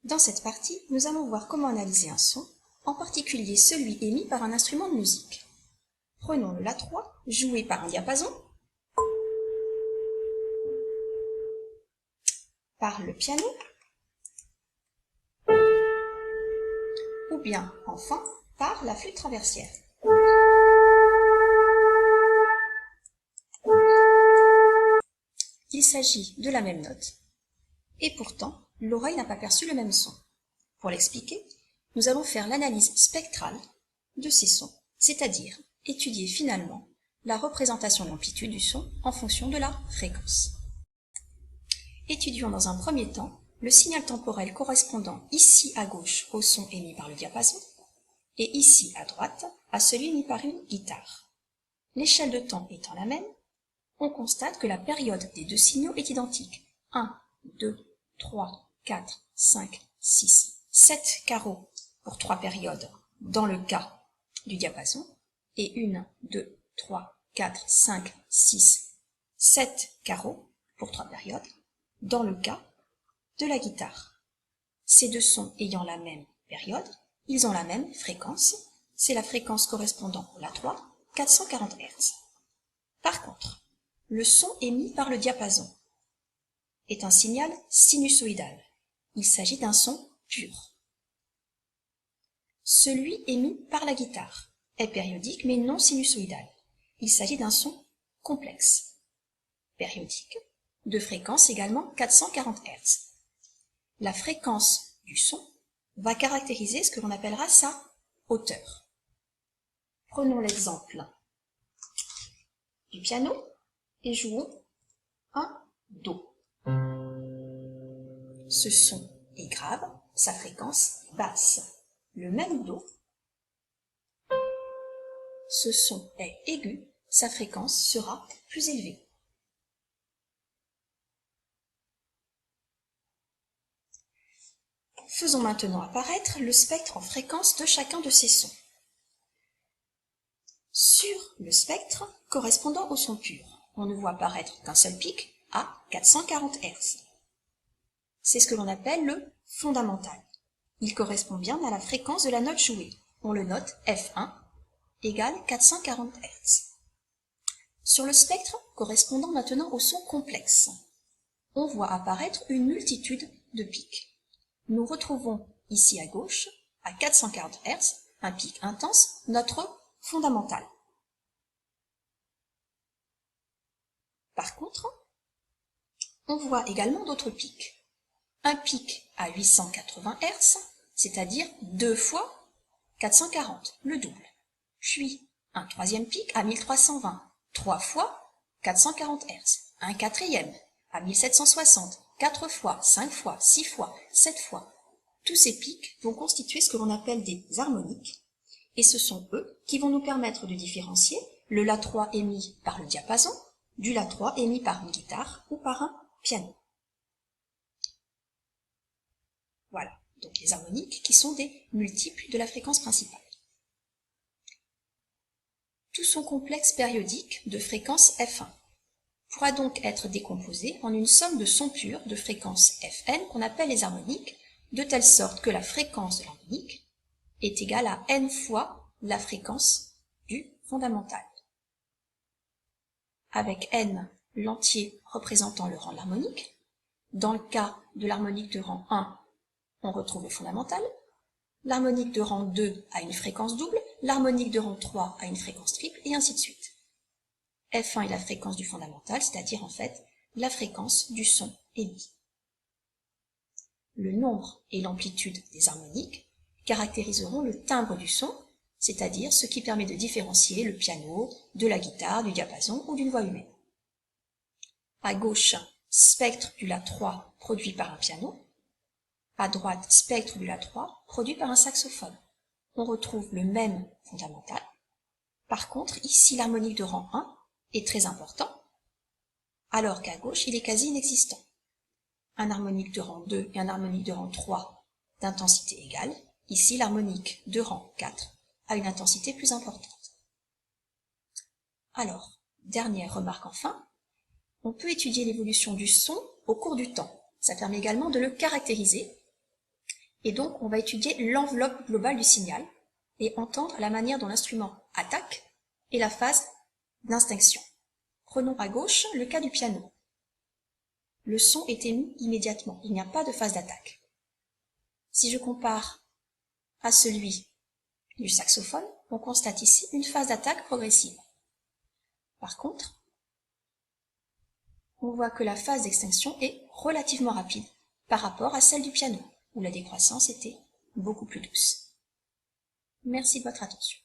Dans cette partie, nous allons voir comment analyser un son, en particulier celui émis par un instrument de musique. Prenons le La3, joué par un diapason, par le piano, ou bien, enfin, par la flûte traversière. Il s'agit de la même note, et pourtant, l'oreille n'a pas perçu le même son. Pour l'expliquer, nous allons faire l'analyse spectrale de ces sons, c'est-à-dire étudier finalement la représentation de l'amplitude du son en fonction de la fréquence. Étudions dans un premier temps le signal temporel correspondant ici à gauche au son émis par le diapason et ici à droite à celui émis par une guitare. L'échelle de temps étant la même, on constate que la période des deux signaux est identique. 1, 2, 3, 4, 5, 6, 7 carreaux pour 3 périodes dans le cas du diapason et 1, 2, 3, 4, 5, 6, 7 carreaux pour 3 périodes dans le cas de la guitare. Ces deux sons ayant la même période, ils ont la même fréquence, c'est la fréquence correspondant au La3, 440 Hz. Par contre, le son émis par le diapason est un signal sinusoïdal. Il s'agit d'un son pur. Celui émis par la guitare est périodique mais non sinusoïdal. Il s'agit d'un son complexe, périodique, de fréquence également 440 Hz. La fréquence du son va caractériser ce que l'on appellera sa hauteur. Prenons l'exemple du piano et jouons un Do. Ce son est grave, sa fréquence basse. Le même Do, ce son est aigu, sa fréquence sera plus élevée. Faisons maintenant apparaître le spectre en fréquence de chacun de ces sons. Sur le spectre correspondant au son pur, on ne voit apparaître qu'un seul pic à 440 Hz. C'est ce que l'on appelle le fondamental. Il correspond bien à la fréquence de la note jouée. On le note F1 égale 440 Hz. Sur le spectre correspondant maintenant au son complexe, on voit apparaître une multitude de pics. Nous retrouvons ici à gauche, à 440 Hz, un pic intense, notre fondamental. Par contre, on voit également d'autres pics. Un pic à 880 Hz, c'est-à-dire 2 fois 440, le double. Puis un troisième pic à 1320, 3 fois 440 Hz. Un quatrième à 1760, 4 fois, 5 fois, 6 fois, 7 fois. Tous ces pics vont constituer ce que l'on appelle des harmoniques, et ce sont eux qui vont nous permettre de différencier le La3 émis par le diapason du La3 émis par une guitare ou par un piano. Voilà, donc les harmoniques qui sont des multiples de la fréquence principale. Tout son complexe périodique de fréquence F1 pourra donc être décomposé en une somme de sons purs de fréquence Fn qu'on appelle les harmoniques, de telle sorte que la fréquence de l'harmonique est égale à n fois la fréquence du fondamental. Avec n l'entier représentant le rang de l'harmonique, dans le cas de l'harmonique de rang 1, on retrouve le fondamental, l'harmonique de rang 2 a une fréquence double, l'harmonique de rang 3 a une fréquence triple, et ainsi de suite. F1 est la fréquence du fondamental, c'est-à-dire en fait la fréquence du son émis. Le nombre et l'amplitude des harmoniques caractériseront le timbre du son, c'est-à-dire ce qui permet de différencier le piano de la guitare, du diapason ou d'une voix humaine. À gauche, spectre du La3 produit par un piano. À droite, spectre du La3 produit par un saxophone. On retrouve le même fondamental. Par contre, ici, l'harmonique de rang 1 est très important, alors qu'à gauche, il est quasi inexistant. Un harmonique de rang 2 et un harmonique de rang 3 d'intensité égale. Ici, l'harmonique de rang 4 a une intensité plus importante. Alors, dernière remarque enfin, on peut étudier l'évolution du son au cours du temps. Ça permet également de le caractériser. Et donc, on va étudier l'enveloppe globale du signal et entendre la manière dont l'instrument attaque et la phase d'extinction. Prenons à gauche le cas du piano. Le son est émis immédiatement, il n'y a pas de phase d'attaque. Si je compare à celui du saxophone, on constate ici une phase d'attaque progressive. Par contre, on voit que la phase d'extinction est relativement rapide par rapport à celle du piano, où la décroissance était beaucoup plus douce. Merci de votre attention.